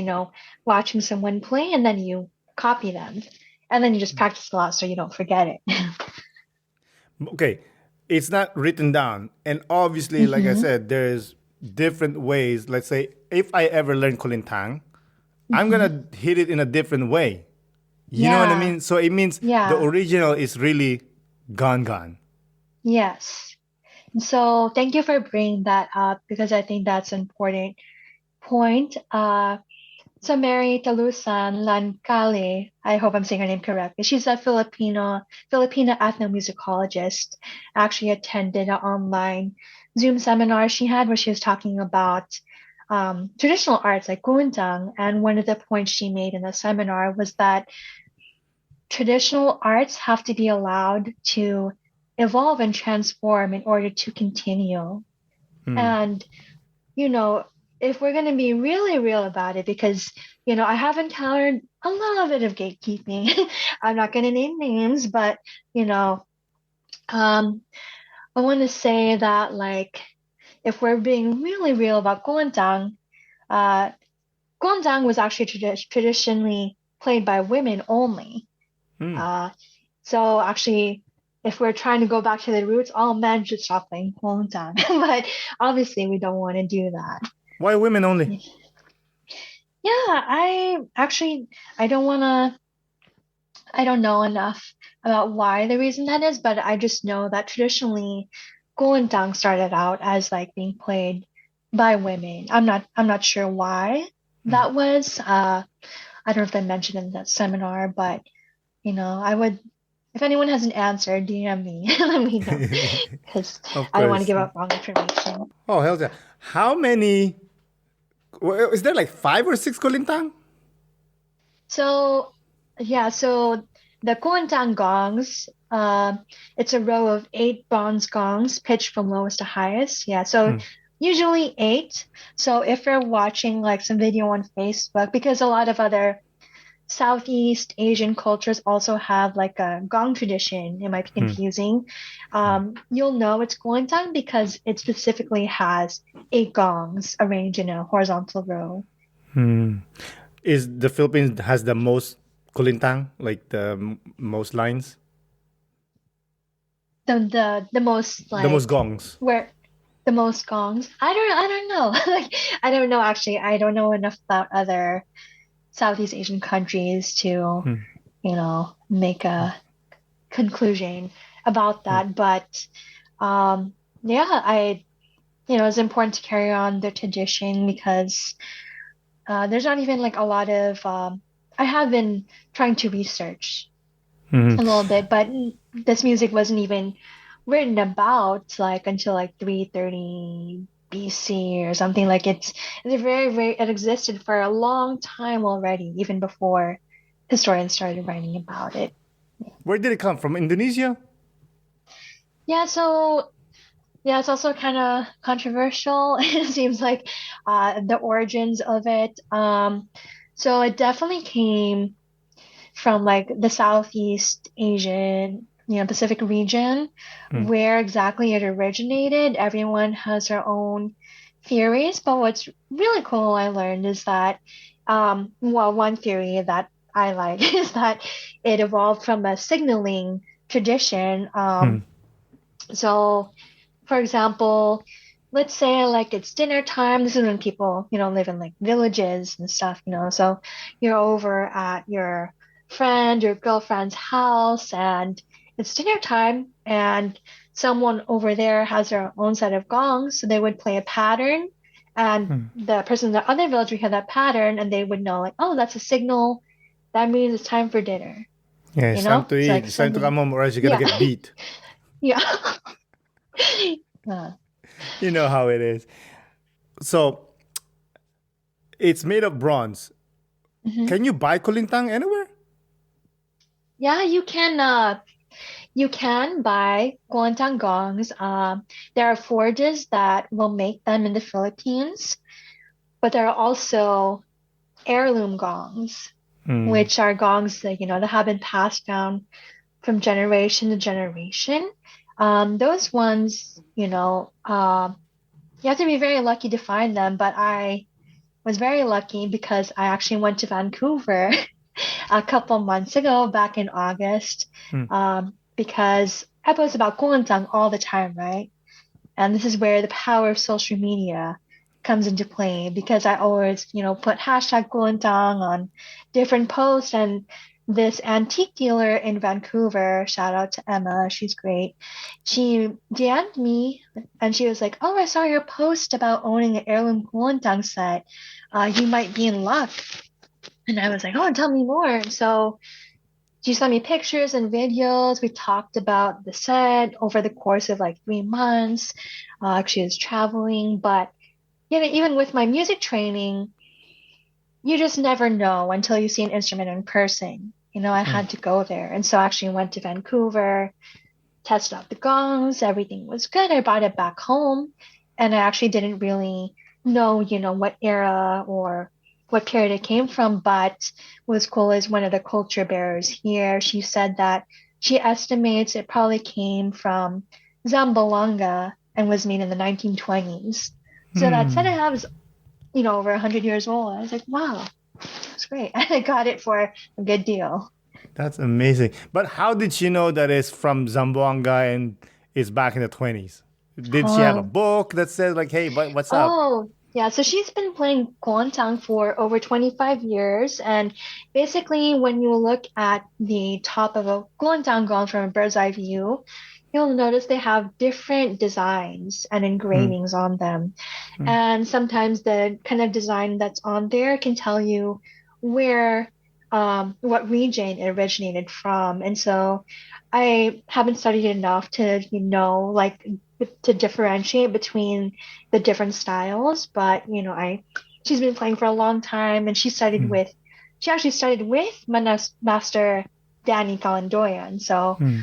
watching someone play and then you copy them. And then you just practice a lot so you don't forget it. Okay, it's not written down, and obviously, like I hmm said, there's different ways. Let's say if I ever learn Kulintang, I'm hmm gonna hit it in a different way. You know what I Yeah, mean? So it means the yeah, original is really gone. yes. And so thank you for bringing that up because I think that's an important point. So Mary Talusan Lancale, I hope I'm saying her name correctly. She's a Filipino ethnomusicologist. Actually attended an online Zoom seminar she had where she was talking about traditional arts like kuntang. And one of the points she made in the seminar was that traditional arts have to be allowed to evolve and transform in order to continue. Hmm. And you know, if we're going to be really real about it, because, I have encountered a little bit of gatekeeping. I'm not going to name names, but, you know, um, I want to say that, like, if we're being really real about uh, Guangdang was actually traditionally played by women only. Hmm. Uh, so actually, if we're trying to go back to the roots, all men should stop playing Guangdang. But obviously, we don't want to do that. Why women only? Yeah, I don't wanna, I don't know enough about why the reason that is, but I just know that traditionally Kuntang started out as like being played by women. I'm not sure why Hmm. that was. I don't know if they mentioned in that seminar, but I would, if anyone has an answer, DM me, let me know, because Of I don't want to course. give out wrong information. Oh hell yeah! How many? Is there like 5 or 6 Kulintang? So, yeah, so the Kuantang gongs, it's a row of 8 bronze gongs pitched from lowest to highest. Yeah, so Hmm. usually 8. So if you're watching like some video on Facebook, because a lot of other Southeast Asian cultures also have like a gong tradition, it might be Hmm. confusing. You'll know it's Kuantang because it specifically has 8 gongs arranged in a horizontal row. Hmm. Is the Philippines has the most Kulintang, like the most lines, The most the most like gongs? where the most gongs. I don't know. Like I don't know actually. I don't know enough about other Southeast Asian countries to, Hmm. make a conclusion about Hmm. that. But yeah, it's important to carry on the tradition because there's not even like a lot of I have been trying to research Hmm. a little bit, but this music wasn't even written about like until like 330 BC or something. Like it's very, very, it existed for a long time already, even before historians started writing about it. Where did it come from? Indonesia? Yeah, so yeah, it's also kind of controversial. It seems like the origins of it. So it definitely came from like the Southeast Asian, Pacific region, Hmm. where exactly it originated. Everyone has their own theories, but what's really cool I learned is that, well, one theory that I like is that it evolved from a signaling tradition. Hmm. So, for example, let's say like it's dinner time. This is when people, live in like villages and stuff, So you're over at your friend, your girlfriend's house, and it's dinner time and someone over there has their own set of gongs, so they would play a pattern, and Hmm. the person in the other village would hear that pattern, and they would know like, oh, that's a signal. That means it's time for dinner. Yeah, it's time to It's eat. like It's time to sending, come home, or else you're gonna yeah, get beat. yeah. Uh, You know how it is. So it's made of bronze. mhm. Can you buy kulintang anywhere? Yeah, you can buy guantang gongs. There are forges that will make them in the Philippines, but there are also heirloom gongs, Hmm. which are gongs that that have been passed down from generation to generation. Those ones, you have to be very lucky to find them, but I was very lucky because I actually went to Vancouver a couple months ago, back in August, Hmm. because I post about Kuntang all the time, right? And this is where the power of social media comes into play because I always, put hashtag Kuntang on different posts. And this antique dealer in Vancouver, shout out to Emma, she's great. She DM'd me and she was like, "Oh, I saw your post about owning an heirloom Kuntang set. You might be in luck." And I was like, "Oh, tell me more." So she sent me pictures and videos. We talked about the set over the course of like 3 months. She was traveling, but even with my music training, you just never know until you see an instrument in person. I Hmm. had to go there, and so I actually went to Vancouver, tested out the gongs. Everything was good. I brought it back home, and I actually didn't really know, what era or what period it came from. But what's cool is one of the culture bearers here, she said that she estimates it probably came from Zamboanga and was made in the 1920s. So that set I Hmm. have is, over 100 years old. I was like, wow, that's great. And I got it for a good deal. That's amazing. But how did she know that it's from Zamboanga and it's back in the 20s? Did she have a Um, book that says like, "Hey, what's up?" Oh, yeah. So she's been playing Guantang for over 25 years. And basically, when you look at the top of a Guantang gong from a bird's eye view, you'll notice they have different designs and Hmm. engravings on them. Hmm. And sometimes the kind of design that's on there can tell you where, what region it originated from. And so I haven't studied enough to, like to differentiate between the different styles, but she's been playing for a long time and Hmm. she actually studied with Master Danny Kalandoyan. So, Hmm.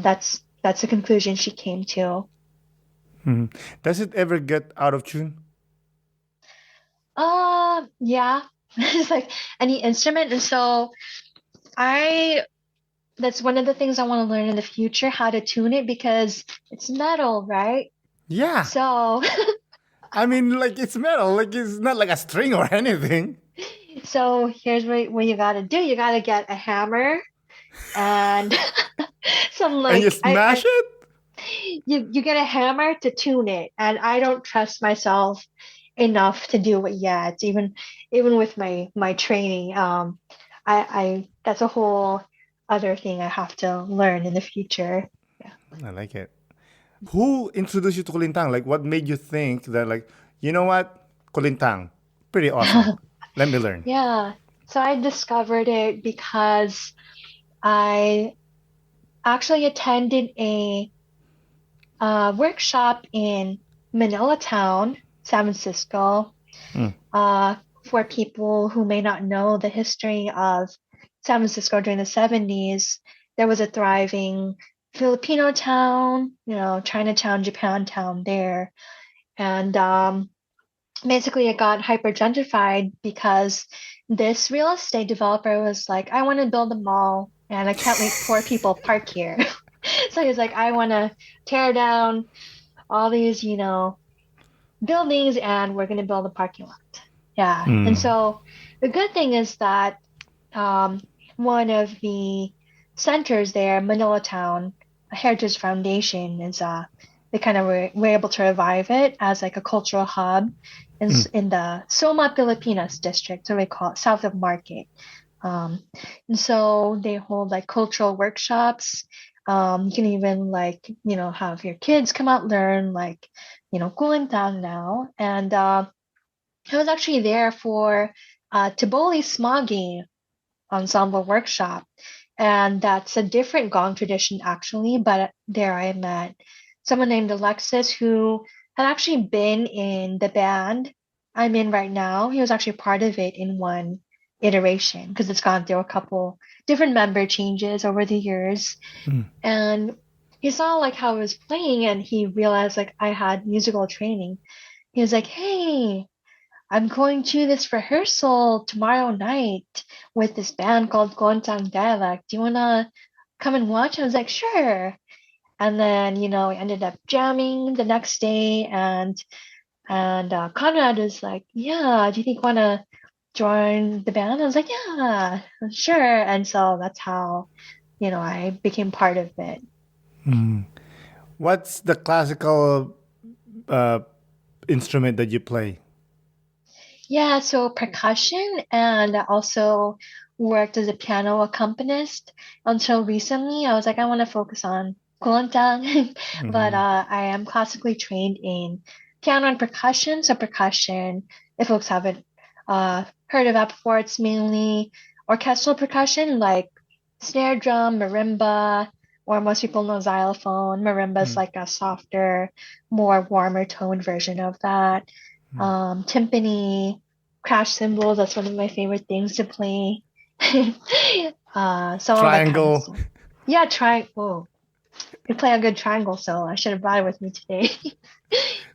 that's the conclusion she came to. Hmm. Does it ever get out of tune? Yeah. It's like any instrument. And so I that's one of the things I want to learn in the future, how to tune it because it's metal, right? Yeah. So I mean, like it's metal. Like it's not like a string or anything. so here's what you gotta do. You gotta get a hammer and some And you like smash it? you get a hammer to tune it. And I don't trust myself enough to do it yet, even with my training. I that's a whole other thing I have to learn in the future. Yeah. I like it. Who introduced you to Kulintang? Like, what made you think that, like, you know what? Kulintang, pretty awesome. Let me learn. Yeah. So I discovered it because I actually attended a workshop in Manila town, San Francisco, Hmm. uh, for people who may not know the history of San Francisco during the 70s. There was a thriving Filipino town, Chinatown, Japantown there. And basically, it got hyper gentrified because this real estate developer was like, I want to build a mall and I can't make poor people park here. So he's like, I want to tear down all these, buildings and we're going to build a parking lot. Yeah. And Hmm. so the good thing is that um, one of the centers there, Manila Town Heritage Foundation, is they kind of were able to revive it as like a cultural hub Hmm. in the Soma Pilipinas district, so we call it south of Market. Um, and so they hold like cultural workshops. You can even like, have your kids come out learn like, Kulintan now. And I was actually there for Taboli Smoggy ensemble workshop. And that's a different gong tradition actually, but there I met someone named Alexis who had actually been in the band I'm in right now. He was actually part of it in one iteration because it's gone through a couple different member changes over the years. Mm. And he saw like how I was playing and he realized like I had musical training. He was like, "Hey, I'm going to this rehearsal tomorrow night with this band called Gontang Dialect. Do you wanna come and watch?" I was like, "Sure." And then, we ended up jamming the next day and Conrad was like, "Yeah, do you think you wanna join the band?" I was like, "Yeah, sure." And so that's how, I became part of it. Mm. What's the classical uh, instrument that you play? Yeah, so percussion and I also worked as a piano accompanist until recently. I was like, I want to focus on Kulantan, but Hmm. I am classically trained in piano and percussion. So percussion, if folks haven't heard of that before, it's mainly orchestral percussion like snare drum, marimba, or most people know xylophone. Marimba is Mm. like a softer, more warmer toned version of that. Mm. Timpani, crash cymbals. That's one of my favorite things to play. So all that kind of Triangle. stuff. Yeah, try. Oh, you play a good triangle solo. I should have brought it with me today.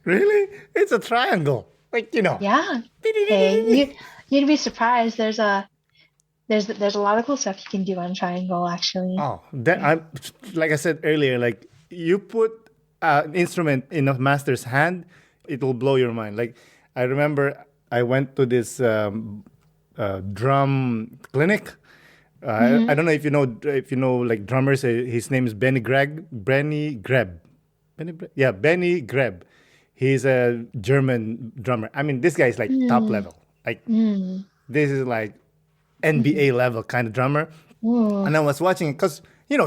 Really? It's a triangle. Like, you know. Yeah. Hey, you'd be surprised. There's a lot of cool stuff you can do on triangle actually. Oh, that I like I said earlier, like you put an instrument in a master's hand, it will blow your mind. Like I remember I went to this drum clinic. I Mm-hmm. don't know if you know like drummers. His name is Benny Greb. Yeah, Benny Greb. He's a German drummer. I mean, this guy is like top Mm, level. Like mm, this is like mm-hmm. NBA level kind of drummer. Ooh, And I was watching it because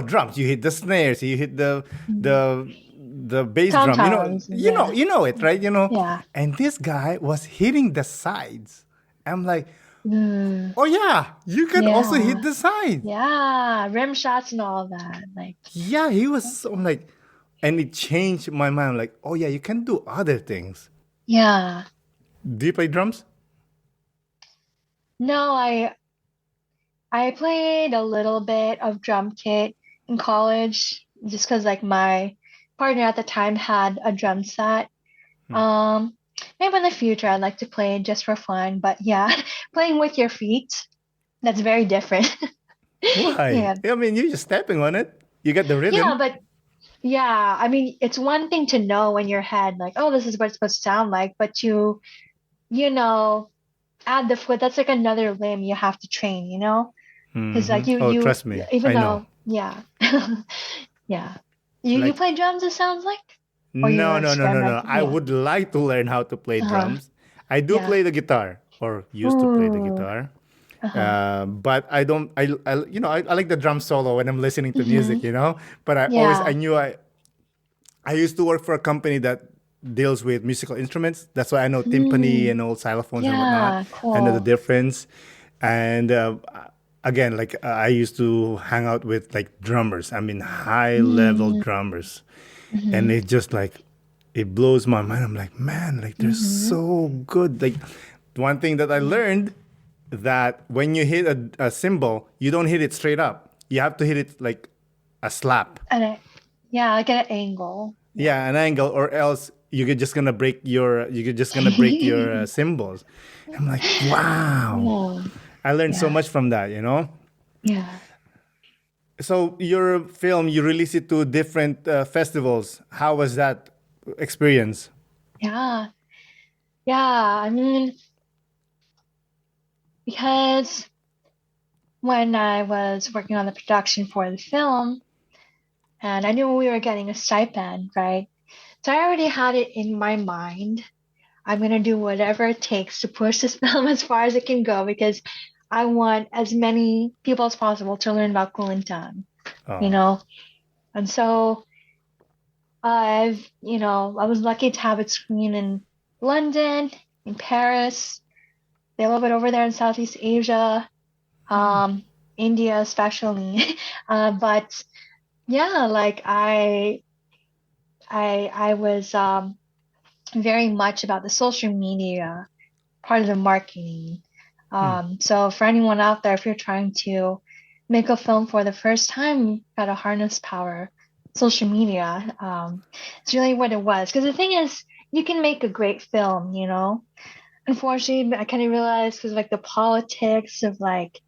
drums. You hit the snares, you hit mm. the bass Tom drum. toms. Yeah. You know it, right? Yeah. And this guy was hitting the sides. I'm like, Mm, oh yeah, you can also hit yeah. the sides. Yeah. Rim shots and all that. Like, Yeah, he was so like, and it changed my mind. Like, oh yeah, you can do other things. yeah. Do you play drums? No, I played a little bit of drum kit in college just because like my partner at the time had a drum set. Hmm. Um, Maybe in the future I'd like to play just for fun, but yeah, playing with your feet, that's very different. Why? Yeah. I mean, you're just stepping on it. You got the Yeah, rhythm. but yeah, I mean, it's one thing to know in your head, like, oh, this is what it's supposed to sound like, but you know, add the foot, that's like another limb you have to train, Because Hmm. like Oh, trust me, even I know. though, yeah, yeah, you Like, play drums. It sounds like, or you're no, no, no, no, no. experimenting. I Yeah. would like to learn how to play Uh-huh. drums. I do Yeah. play the guitar, or used to play the Ooh. guitar. Uh-huh. But I don't. I like the drum solo when I'm listening to music. Mm-hmm. But I Yeah. knew I used to work for a company that deals with musical instruments. That's why I know timpani Mm. and old xylophones and whatnot. Yeah. I know the Cool. difference. And again, like I used to hang out with like drummers. I mean, high level Mm. drummers, and Mm-hmm. it just like it blows my mind. I'm like, man, like they're Mm-hmm. so good. Like one thing that I Yeah. learned that when you hit a cymbal, you don't hit it straight up. You have to hit it like a slap. And yeah, like at an angle. Yeah. Yeah, an angle, or else you're just gonna break your cymbals. I'm like, wow, Oh, I learned so yeah. much from that. Yeah. So your film, you release it to different festivals. How was that experience? Yeah. Yeah. I mean, because when I was working on the production for the film, and I knew we were getting a stipend, right? So I already had it in my mind. I'm gonna do whatever it takes to push this film as far as it can go because I want as many people as possible to learn about Kulintan, you Oh, know. And so I was lucky to have it screen in London, in Paris, a little bit over there in Southeast Asia, um, India especially. But yeah, like I was very much about the social media part of the marketing. So for anyone out there, if you're trying to make a film for the first time, you gotta harness power social media. It's really what it was. Because the thing is, you can make a great film, you know. Unfortunately, I kind of realized because like the politics of like,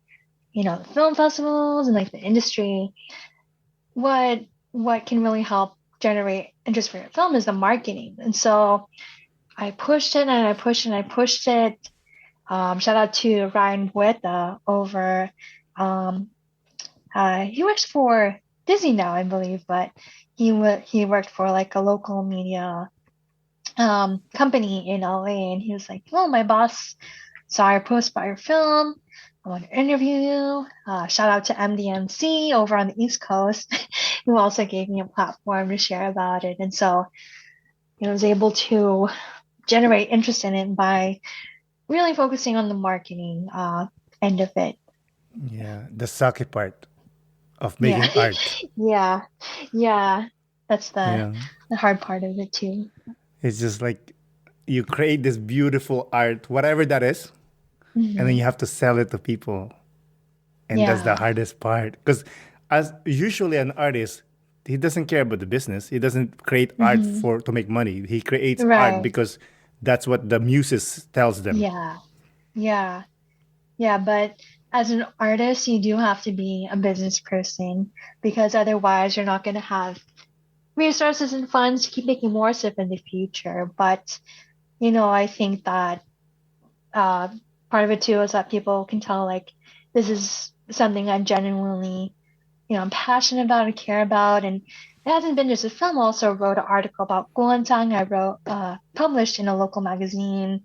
the film festivals and like the industry, what what can really help generate interest for your film is the marketing. And so I pushed it and I pushed it and I pushed it. Shout out to Ryan Bueta over. Um, he works for Disney now, I believe, but he worked for like a local media company in LA, and he was like, "Oh, my boss saw your post about your film. I want to interview you." Shout out to MDMC over on the East Coast, who also gave me a platform to share about it, and so I was able to generate interest in it by really focusing on the marketing end of it. Yeah, the sucky part of Yeah. making art. Yeah. Yeah. That's Yeah. the hard part of it too. It's just like you create this beautiful art, whatever that is, and then Hmm. you have to sell it to people. And that's the Yeah. hardest part. Because as usually an artist, he doesn't care about the business. He doesn't create art Hmm. for to make money. He creates art Right. because that's what the muses tells them. Yeah. Yeah. Yeah. But as an artist, you do have to be a business person because otherwise you're not going to have resources and funds to keep making more stuff in the future. But, I think that uh, part of it too is that people can tell like this is something I genuinely, I'm passionate about and care about. And it hasn't been just a film. I also wrote an article about Guantang. I wrote published in a local magazine.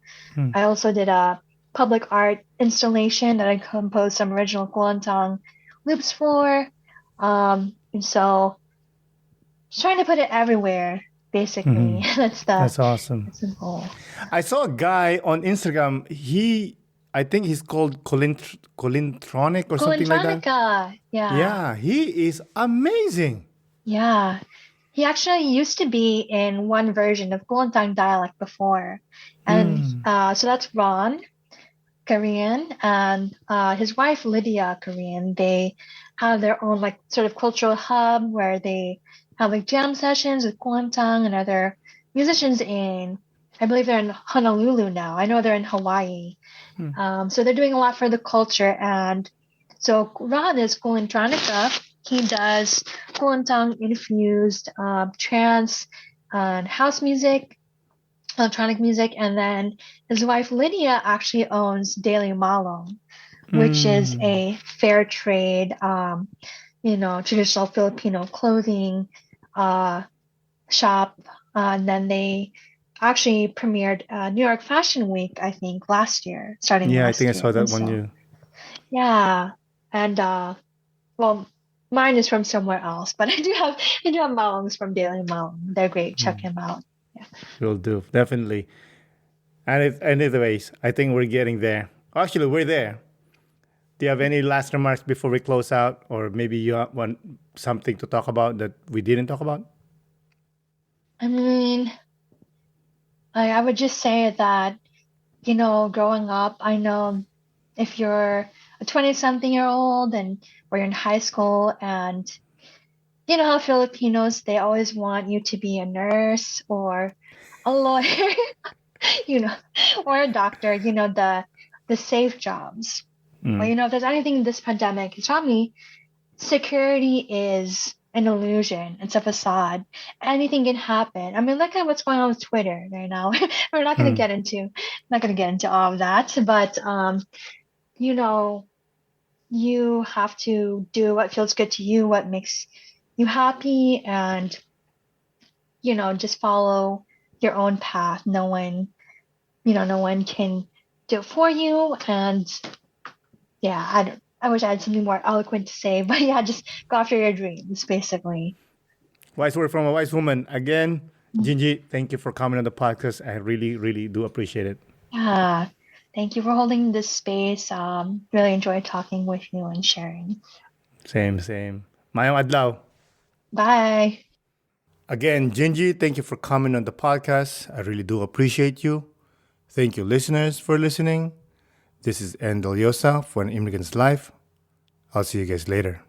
I also did a public art installation that I composed some original Guantang loops for. And so just trying to put it everywhere, basically. That's awesome. That's the goal. I saw a guy on Instagram. I think he's called Colintronic or something like that. Colintronica. Yeah. Yeah, he is amazing. Yeah. He actually used to be in one version of Guangdong dialect before. And so that's Ron, Korean, and his wife, Lydia, Korean. They have their own like sort of cultural hub where they have like jam sessions with Guangdong and other musicians I believe they're in Honolulu now. I know they're in Hawaii. So they're doing a lot for the culture. And so Ron is Kulintronica. He does Kulintang infused trance and house music, electronic music. And then his wife Lydia actually owns Daily Malong, which is a fair trade, traditional Filipino clothing shop. And then they actually premiered New York Fashion Week, I think, starting Yeah, I think I last year. saw that And one. so, You. yeah. And well, mine is from somewhere else, but I do have Malongs from Daily Malong. They're great. Check him out. Yeah. Will do definitely. Anyways, I think we're getting there. Actually, we're there. Do you have any last remarks before we close out, or maybe you want something to talk about that we didn't talk about? I mean, I would just say that, growing up, I know if you're a 20-something-year-old and or you're in high school and you know how Filipinos, they always want you to be a nurse or a lawyer, you know, or a doctor, the safe jobs. Well, if there's anything in this pandemic, it's taught me security is an illusion. It's a facade. Anything can happen. I mean, look at what's going on with Twitter right now. We're not going to get into all of that, but you know, you have to do what feels good to you, what makes you happy, and just follow your own path. No one can do it for you. And yeah, I wish I had something more eloquent to say, but yeah, just go after your dreams, basically. Wise word from a wise woman. Again, Jinji, thank you for coming on the podcast. I really, really do appreciate it. Yeah. Thank you for holding this space. Really enjoyed talking with you and sharing. Same, same. Mayong adlaw. Bye. Again, Jinji, thank you for coming on the podcast. I really do appreciate you. Thank you, listeners, for listening. This is Endel Yosa for An Immigrant's Life. I'll see you guys later.